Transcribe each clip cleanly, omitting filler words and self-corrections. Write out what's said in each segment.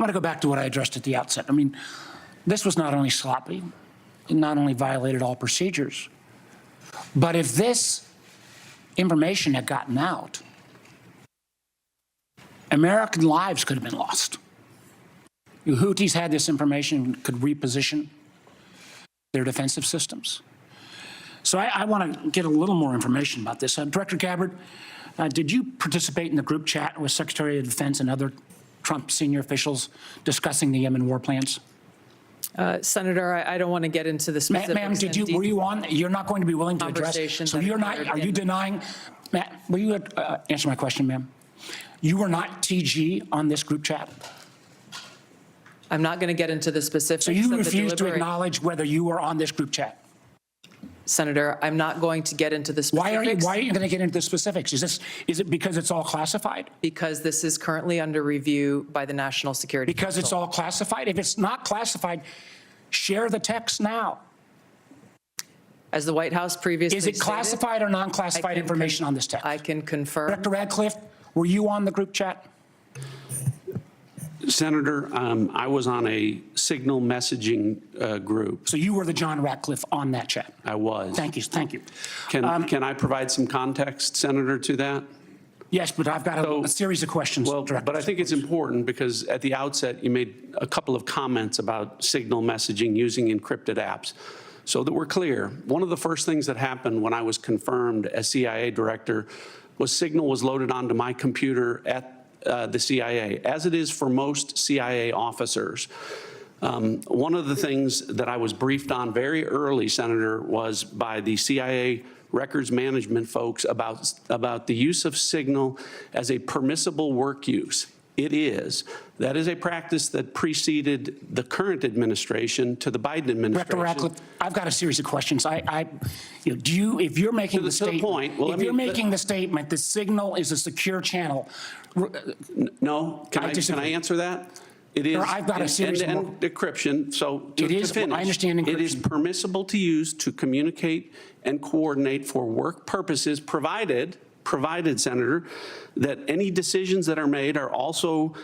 want to go back to what I addressed at the outset. I mean, this was not only sloppy, it not only violated all procedures, but if this information had gotten out, American lives could have been lost. The Houthis had this information, could reposition their defensive systems. So I want to get a little more information about this. Director Gabbard, did you participate in the group chat with Secretary of Defense and other Trump senior officials discussing the Yemen war plans? Senator, I don't want to get into the specifics. Ma'am, were you on? You're not going to be willing to address. So you're not, are you denying, will you answer my question, ma'am? You were not TG on this group chat? I'm not going to get into the specifics. So you refuse to acknowledge whether you were on this group chat? Senator, I'm not going to get into the specifics. Why are you going to get into the specifics? Is it because it's all classified? Because this is currently under review by the National Security Council. Because it's all classified? If it's not classified, share the text now. As the White House previously stated, is it classified or non-classified information on this text? I can confirm. Director Ratcliffe, were you on the group chat? Senator, I was on a signal messaging group. So you were the John Ratcliffe on that chat? I was. Thank you. Thank you. Can I provide some context, Senator, to that? Yes, but I've got a series of questions. Well, but I think it's important because at the outset you made a couple of comments about signal messaging using encrypted apps. So that we're clear, one of the first things that happened when I was confirmed as CIA director was signal was loaded onto my computer at the CIA, as it is for most CIA officers. One of the things that I was briefed on very early, Senator, was by the CIA records management folks about the use of signal as a permissible work use. It is. That is a practice that preceded the current administration to the Biden administration. Director Ratcliffe, I've got a series of questions. If you're making the statement, if you're making the statement that signal is a secure channel, no, can I answer that? It is. I've got a series of decryption. So to finish, I understand encryption. It is permissible to use to communicate and coordinate for work purposes, provided, Senator, that any decisions that are made are also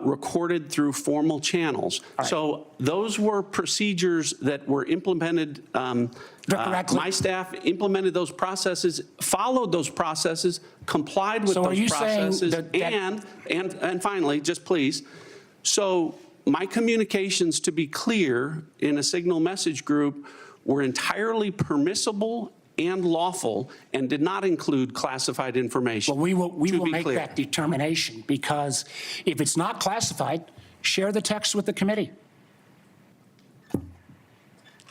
recorded through formal channels. Right. So those were procedures that were implemented. My staff implemented those processes, followed those processes, complied with those processes, and finally, just please, so my communications, to be clear, in a signal message group were entirely permissible and lawful and did not include classified information. Well, we will make that determination, because if it's not classified, share the text with the committee.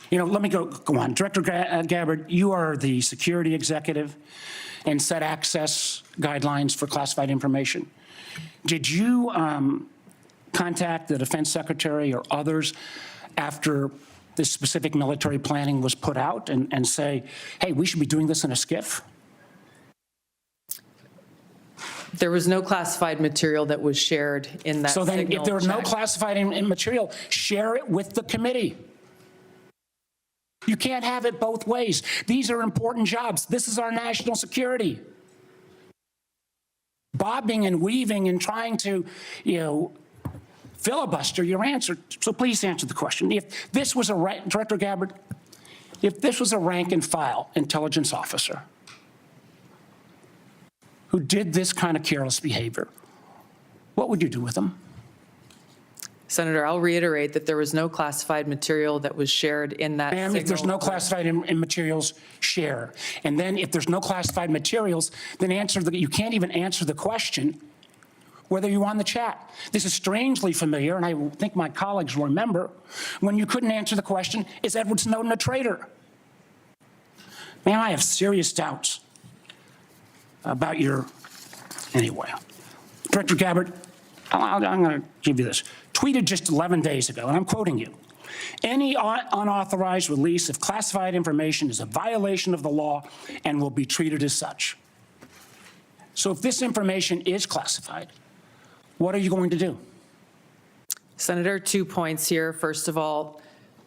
You know, let me go on. Director Gabbard, you are the security executive and set access guidelines for classified information. Did you contact the defense secretary or others after this specific military planning was put out and say, hey, we should be doing this in a SCIF? There was no classified material that was shared in that So then if there was no check. classified material, share it with the committee. You can't have it both ways. These are important jobs. This is our national security. Bobbing and weaving and trying to, filibuster your answer. So please answer the question. If this was Director Gabbard, if this was a rank and file intelligence officer who did this kind of careless behavior, what would you do with them? Senator, I'll reiterate that there was no classified material that was shared in that signal. If there's no classified materials, share. And then if there's no classified materials, then you can't even answer the question whether you're on the chat. This is strangely familiar, and I think my colleagues will remember, when you couldn't answer the question, is Edward Snowden a traitor? Man, I have serious doubts about anyway. Director Gabbard, I'm going to give you this. Tweeted just 11 days ago, and I'm quoting you, any unauthorized release of classified information is a violation of the law and will be treated as such. So if this information is classified, what are you going to do? Senator, 2 points here. First of all,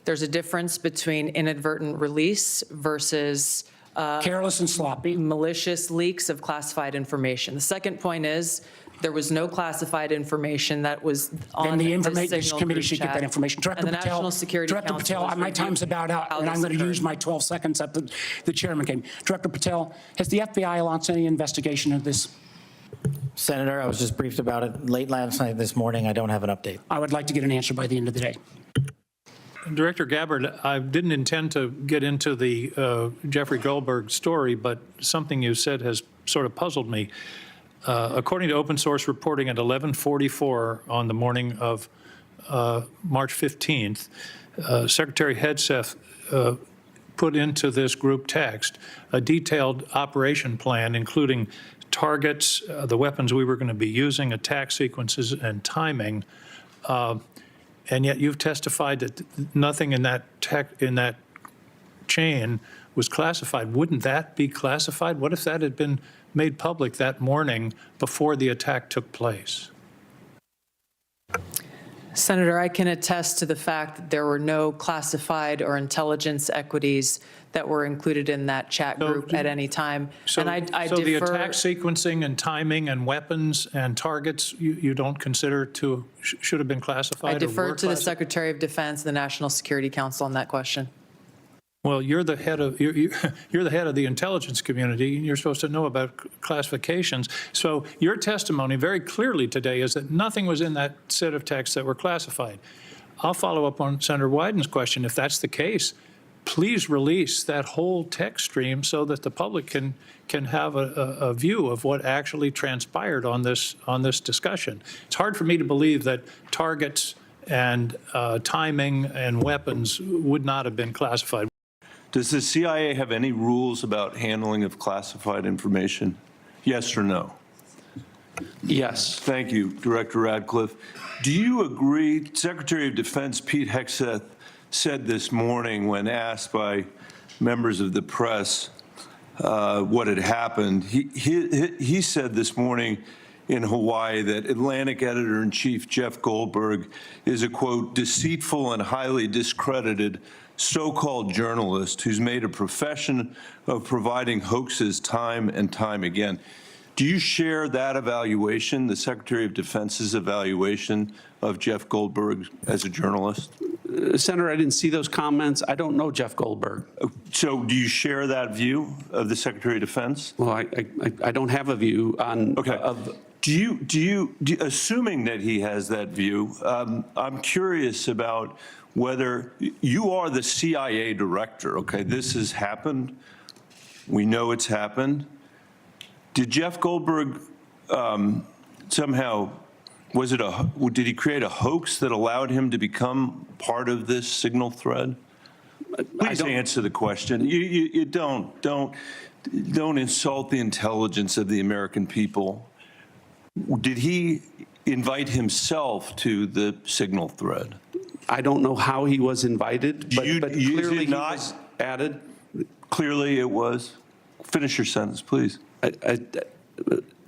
there's a difference between inadvertent release versus careless and sloppy, malicious leaks of classified information. The second point is There was no classified information that was on Then the this Signal committee group should get chat. that information. Director And the Patel, National Security Director Council Patel, has my time's reviewed about out, how and this I'm going to occurred. use my 12 seconds that the chairman gave me. Director Patel, has the FBI launched any investigation of this? Senator, I was just briefed about it late last night, this morning. I don't have an update. I would like to get an answer by the end of the day. Director Gabbard, I didn't intend to get into the Jeffrey Goldberg story, but something you said has sort of puzzled me. According to open source reporting at 11:44 on the morning of March 15th, Secretary Hegseth put into this group text a detailed operation plan, including targets, the weapons we were going to be using, attack sequences, and timing. And yet you've testified that nothing in that chain was classified. Wouldn't that be classified? What if that had been made public that morning before the attack took place? Senator, I can attest to the fact that there were no classified or intelligence equities that were included in that chat group at any time. So, And I so the defer- attack sequencing and timing and weapons and targets, you don't consider should have been classified? I or defer were to the classified? Secretary of Defense and the National Security Council on that question. Well, you're the head of you're the head of the intelligence community, and you're supposed to know about classifications. So your testimony very clearly today is that nothing was in that set of texts that were classified. I'll follow up on Senator Wyden's question. If that's the case, please release that whole text stream so that the public can have a view of what actually transpired on this discussion. It's hard for me to believe that targets and timing and weapons would not have been classified. Does the CIA have any rules about handling of classified information? Yes or no? Yes. Thank you, Director Ratcliffe. Do you agree, Secretary of Defense Pete Hegseth said this morning when asked by members of the press what had happened, he said this morning in Hawaii that Atlantic Editor-in-Chief Jeff Goldberg is a, quote, deceitful and highly discredited so-called journalist who's made a profession of providing hoaxes time and time again. Do you share that evaluation, the Secretary of Defense's evaluation of Jeff Goldberg as a journalist? Senator, I didn't see those comments. I don't know Jeff Goldberg. So do you share that view of the Secretary of Defense? Well, I don't have a view on. Okay. Do you, assuming that he has that view, I'm curious about whether you are the CIA director, okay? This has happened. We know it's happened. Did Jeff Goldberg somehow, did he create a hoax that allowed him to become part of this signal thread? Please answer the question. You don't insult the intelligence of the American people. Did he invite himself to the signal thread? I don't know how he was invited, but clearly he not was added. Clearly it was. Finish your sentence, please.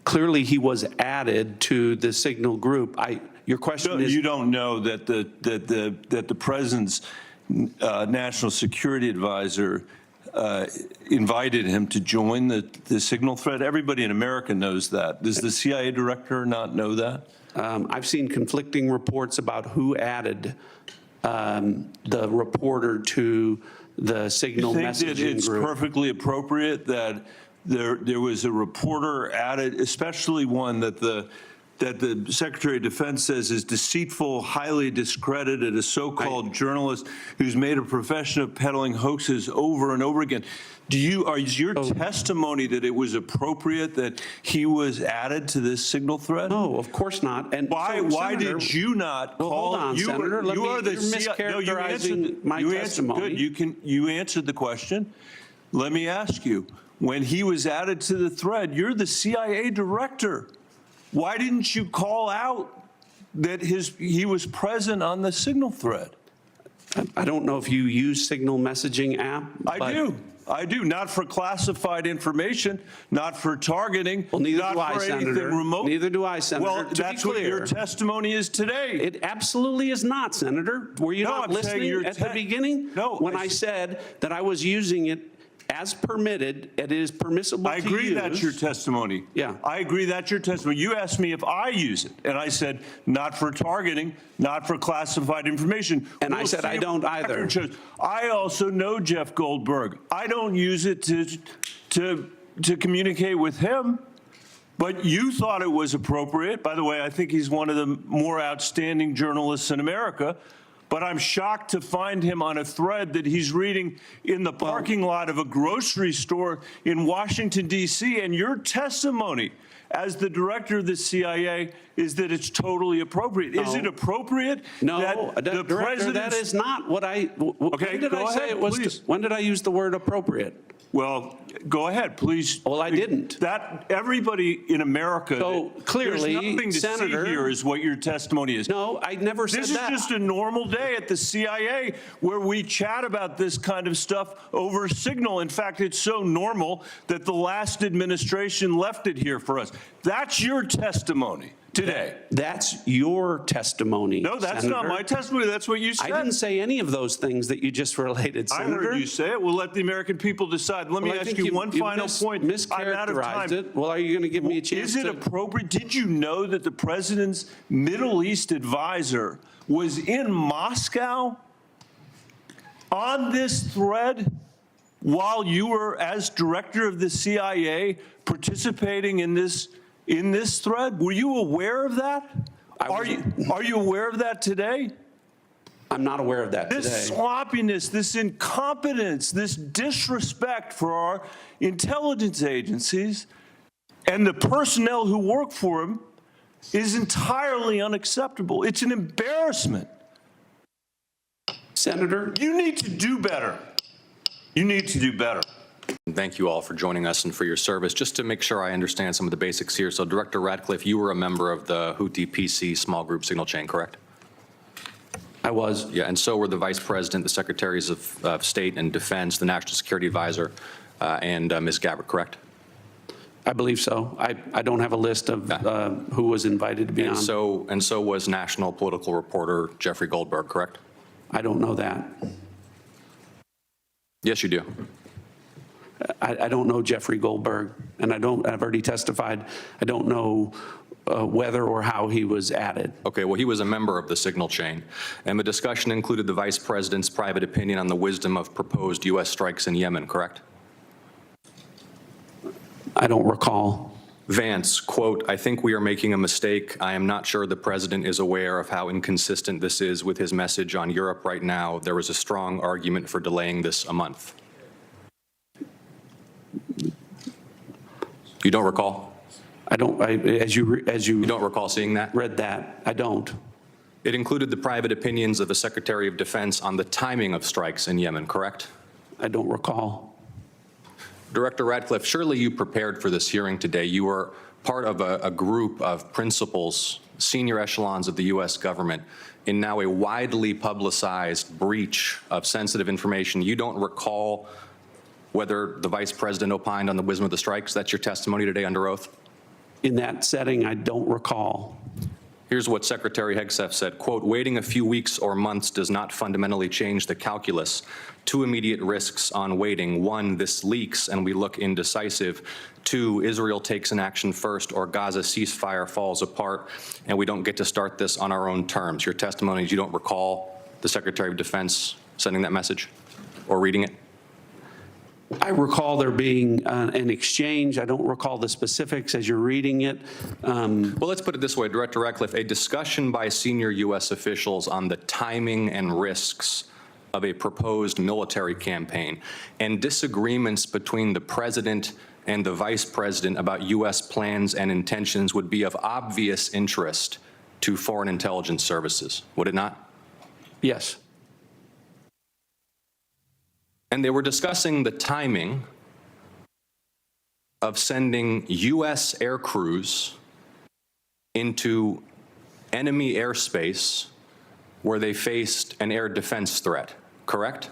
Clearly he was added to the signal group. Your question is. You don't know that the president's national security advisor invited him to join the signal thread? Everybody in America knows that. Does the CIA director not know that? I've seen conflicting reports about who added the reporter to the signal I messaging think that it's group. perfectly appropriate that there was a reporter added, especially one that the Secretary of Defense says is deceitful, highly discredited, a so-called journalist who's made a profession of peddling hoaxes over and over again. Is your testimony that it was appropriate that he was added to this signal thread? No, of course not. And Why Senator, did you not call? Well, hold on, Senator. You're mischaracterizing my testimony. Good. You answered the question. Let me ask you. When he was added to the thread, you're the CIA director. Why didn't you call out that he was present on the signal thread? I don't know if you use signal messaging app. I do. Not for classified information, not for targeting, Well, neither not do I, for anything Senator. remote. Neither do I, Senator. Well, that's what your testimony is today. It absolutely is not, Senator. Were you No, not I'm saying listening your at the beginning? No, When I said that I was using it as permitted, it is permissible to I use. agree that's your testimony. Yeah. I agree that's your testimony. You asked me if I use it, and I said, not for targeting, not for classified information. And I We'll said, see I if don't the either. record shows. I also know Jeff Goldberg. I don't use it to communicate with him. But you thought it was appropriate. By the way, I think he's one of the more outstanding journalists in America. But I'm shocked to find him on a thread that he's reading in the parking lot of a grocery store in Washington, D.C. And your testimony as the director of the CIA is that it's totally appropriate. Is it appropriate No, that the Director, president? that is not what I, Okay, when did go I say ahead, it was, please. when did I use the word appropriate? Well, go ahead, please. Well, I didn't. That everybody in America. So, clearly, there's nothing to Senator- see here is what your testimony is. No, I never said This is that. just a normal day at the CIA where we chat about this kind of stuff over Signal. In fact, it's so normal that the last administration left it here for us. That's your testimony today. That's your testimony, No, that's not Senator. my testimony. That's what you said. I didn't say any of those things that you just related, I Senator. heard you say it. We'll let the American people decide. Let me Well, I ask think you one final point. I'm out of Mischaracterized time. it. Well, are you going to give me a chance Is it to? appropriate? Did you know that the president's Middle East advisor was in Moscow on this thread while you were, as director of the CIA, participating in this thread? Were you aware of that? Are you aware of that today? I'm not aware of that This today. sloppiness, this incompetence, this disrespect for our intelligence agencies and the personnel who work for them is entirely unacceptable. It's an embarrassment. Senator, You need to do better. You need to do better. Thank you all for joining us and for your service. Just to make sure I understand some of the basics here. So Director Ratcliffe, you were a member of the Houthi PC small group signal chain, correct? I was. Yeah, and so were the Vice President, the Secretaries of State and Defense, the National Security Advisor, and Ms. Gabbard, correct? I believe so. I don't have a list of who was invited to be on. And so was national political reporter Jeffrey Goldberg, correct? I don't know that. Yes, you do. I don't know Jeffrey Goldberg, and I've already testified. I don't know whether or how he was added. Okay, well, he was a member of the signal chain, and the discussion included the Vice President's private opinion on the wisdom of proposed U.S. strikes in Yemen, correct? I don't recall. Vance, quote, "I think we are making a mistake. I am not sure the president is aware of how inconsistent this is with his message on Europe right now. There was a strong argument for delaying this a month." You don't recall? I don't, as you You don't recall seeing that? read that, I don't. It included the private opinions of the Secretary of Defense on the timing of strikes in Yemen, correct? I don't recall. Director Ratcliffe, surely you prepared for this hearing today. You were part of a group of principals, senior echelons of the U.S. government, in now a widely publicized breach of sensitive information. You don't recall whether the Vice President opined on the wisdom of the strikes? That's your testimony today under oath? In that setting, I don't recall. Here's what Secretary Hegseth said, quote, "Waiting a few weeks or months does not fundamentally change the calculus. Two immediate risks on waiting. One, this leaks and we look indecisive. Two, Israel takes an action first or Gaza ceasefire falls apart and we don't get to start this on our own terms." Your testimony is you don't recall the Secretary of Defense sending that message or reading it? I recall there being an exchange. I don't recall the specifics as you're reading it. Well, let's put it this way, Director Ratcliffe, a discussion by senior U.S. officials on the timing and risks of a proposed military campaign and disagreements between the president and the vice president about U.S. plans and intentions would be of obvious interest to foreign intelligence services, would it not? Yes. And they were discussing the timing of sending U.S. air crews into enemy airspace where they faced an air defense threat, correct?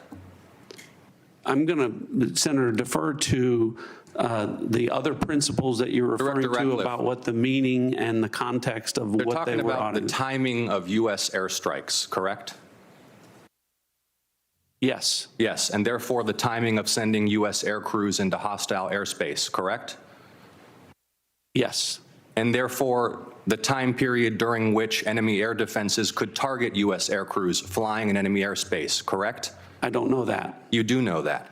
I'm going to, Senator, defer to the other principles that you're referring Director to Ratcliffe. about what the meaning and the context of They're what they talking were about the auditing. timing of U.S. airstrikes, correct? Yes. Yes, and therefore the timing of sending U.S. air crews into hostile airspace, correct? Yes. And therefore the time period during which enemy air defenses could target U.S. air crews flying in enemy airspace, correct? I don't know that. You do know that.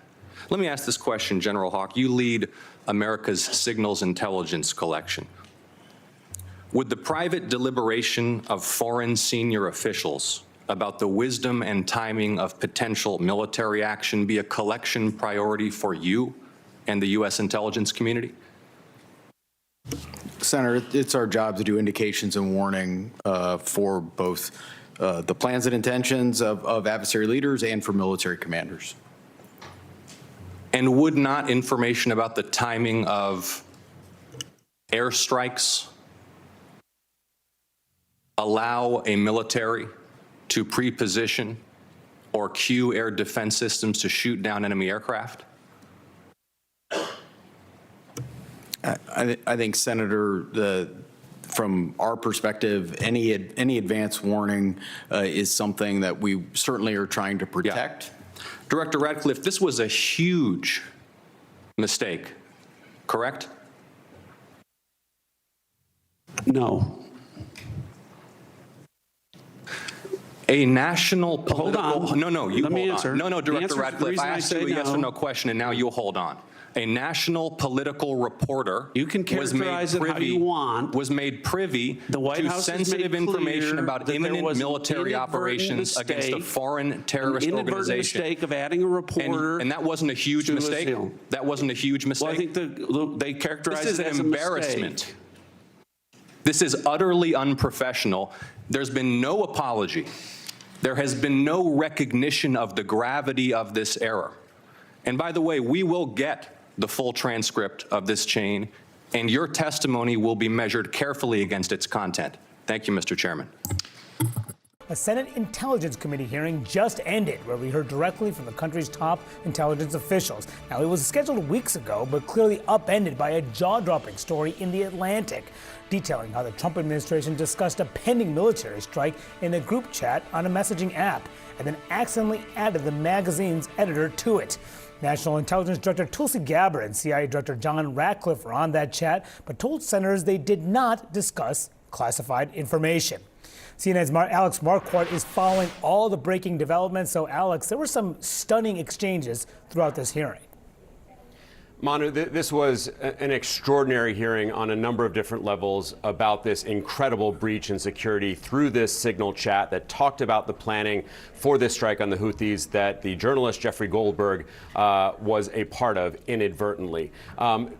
Let me ask this question, General Hawk. You lead America's signals intelligence collection. Would the private deliberation of foreign senior officials about the wisdom and timing of potential military action be a collection priority for you and the U.S. intelligence community? Senator, it's our job to do indications and warning for both the plans and intentions of adversary leaders and for military commanders. And would not information about the timing of airstrikes allow a military to pre-position or cue air defense systems to shoot down enemy aircraft? I think, Senator, from our perspective, any advance warning is something that we certainly are trying to protect. Director Ratcliffe, this was a huge mistake, correct? No. A national political... Hold on. No, you Let me hold answer. on. No, The Director answer- the Ratcliffe, reason I I asked you say a yes or no- no question, and now you'll hold on. A national political reporter You can characterize it how you want. was made privy The White to House has sensitive made information clear about that there imminent was an military inadvertent operations against a mistake, foreign terrorist An inadvertent organization. mistake of adding a reporter. And that wasn't a huge to a mistake? seal. That wasn't a huge mistake? Well, I think they characterize This is it an as a embarrassment. mistake. This is utterly unprofessional. There's been no apology. There has been no recognition of the gravity of this error. And by the way, we will get the full transcript of this chain, and your testimony will be measured carefully against its content. Thank you, Mr. Chairman. A Senate Intelligence Committee hearing just ended, where we heard directly from the country's top intelligence officials. Now, it was scheduled weeks ago, but clearly upended by a jaw-dropping story in The Atlantic, detailing how the Trump administration discussed a pending military strike in a group chat on a messaging app, and then accidentally added the magazine's editor to it. National Intelligence Director Tulsi Gabbard and CIA Director John Ratcliffe were on that chat, but told senators they did not discuss classified information. CNN's Alex Marquardt is following all the breaking developments. So, Alex, there were some stunning exchanges throughout this hearing. Manu, this was an extraordinary hearing on a number of different levels about this incredible breach in security through this signal chat that talked about the planning for this strike on the Houthis that the journalist Jeffrey Goldberg was a part of inadvertently.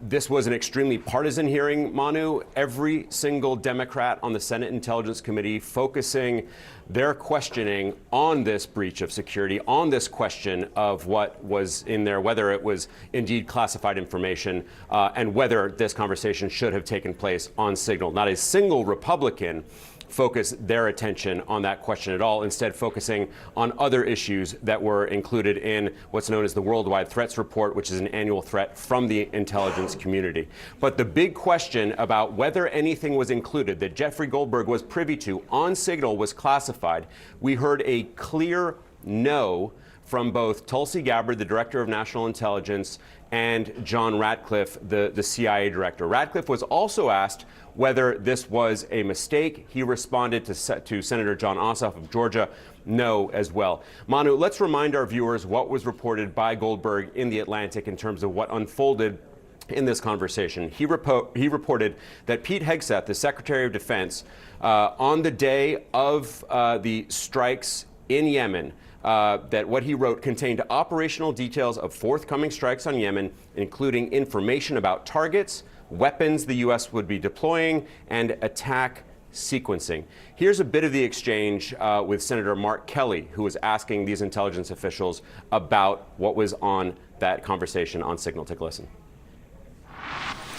This was an extremely partisan hearing, Manu. Every single Democrat on the Senate Intelligence Committee focusing their questioning on this breach of security, on this question of what was in there, whether it was indeed classified information, and whether this conversation should have taken place on Signal. Not a single Republican focused their attention on that question at all, instead focusing on other issues that were included in what's known as the Worldwide Threats Report, which is an annual threat from the intelligence community. But the big question about whether anything was included that Jeffrey Goldberg was privy to on Signal was classified, we heard a clear no from both Tulsi Gabbard, the Director of National Intelligence, and John Ratcliffe, the CIA Director. Ratcliffe was also asked whether this was a mistake. He responded to Senator John Ossoff of Georgia, no as well. Manu, let's remind our viewers what was reported by Goldberg in The Atlantic in terms of what unfolded in this conversation. He reported that Pete Hegseth, the Secretary of Defense, on the day of the strikes in Yemen, that what he wrote contained operational details of forthcoming strikes on Yemen, including information about targets, weapons the U.S. would be deploying, and attack sequencing. Here's a bit of the exchange with Senator Mark Kelly, who was asking these intelligence officials about what was on that conversation on Signal. Take a listen.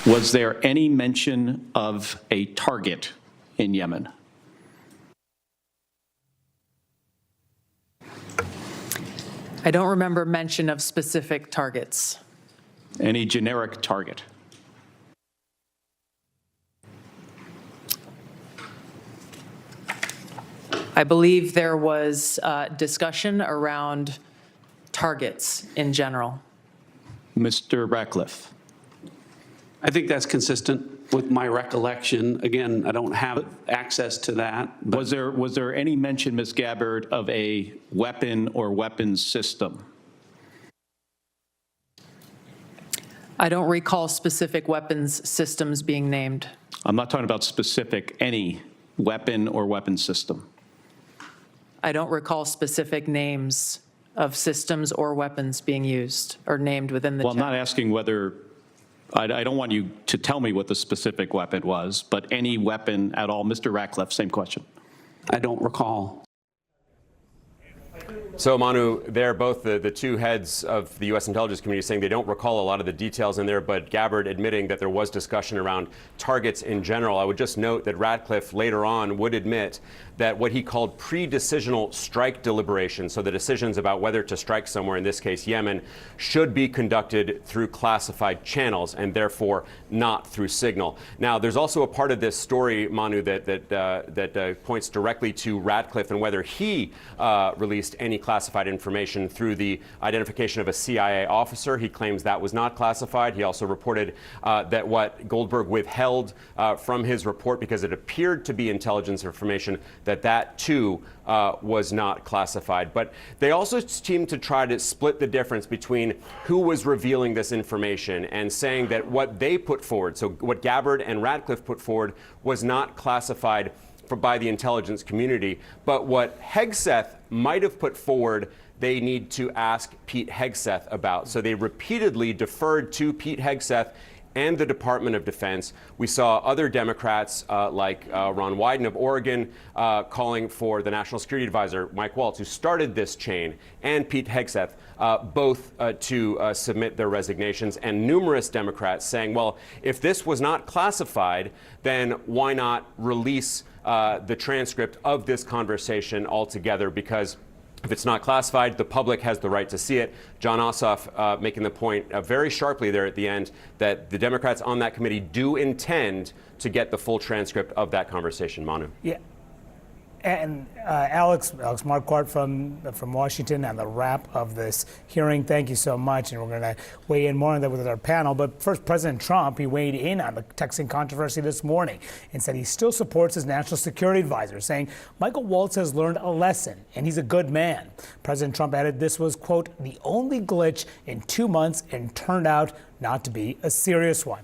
Was there any mention of a target in Yemen? I don't remember mention of specific targets. Any generic target? I believe there was discussion around targets in general. Mr. Ratcliffe? I think that's consistent with my recollection. Again, I don't have access to that. But Was there any mention, Ms. Gabbard, of a weapon or weapons system? I don't recall specific weapons systems being named. I'm not talking about specific, any weapon or weapons system. I don't recall specific names of systems or weapons being used or named within the Well, I'm chat. not asking whether, I don't want you to tell me what the specific weapon was, but any weapon at all. Mr. Ratcliffe, same question. I don't recall. So, Manu, they're both the two heads of the U.S. intelligence community saying they don't recall a lot of the details in there, but Gabbard admitting that there was discussion around targets in general. I would just note that Ratcliffe later on would admit that what he called pre-decisional strike deliberations, so the decisions about whether to strike somewhere, in this case Yemen, should be conducted through classified channels and therefore not through signal. Now, there's also a part of this story, Manu, that points directly to Ratcliffe and whether he released any classified information through the identification of a CIA officer. He claims that was not classified. He also reported that what Goldberg withheld from his report, because it appeared to be intelligence information, that too was not classified. But they also seem to try to split the difference between who was revealing this information and saying that what they put forward, so what Gabbard and Ratcliffe put forward, was not classified by the intelligence community. But what Hegseth might have put forward, they need to ask Pete Hegseth about. So they repeatedly deferred to Pete Hegseth and the Department of Defense. We saw other Democrats like Ron Wyden of Oregon calling for the National Security Advisor, Mike Waltz, who started this chain, and Pete Hegseth, both to submit their resignations, and numerous Democrats saying, well, if this was not classified, then why not release the transcript of this conversation altogether? Because if it's not classified, the public has the right to see it. John Ossoff making the point very sharply there at the end that the Democrats on that committee do intend to get the full transcript of that conversation, Manu. Yeah. And Alex Marquardt from Washington on the wrap of this hearing. Thank you so much. And we're going to weigh in more on that with our panel. But first, President Trump, he weighed in on the texting controversy this morning and said he still supports his national security advisor, saying Michael Waltz has learned a lesson and he's a good man. President Trump added this was, quote, the only glitch in 2 months and turned out not to be a serious one.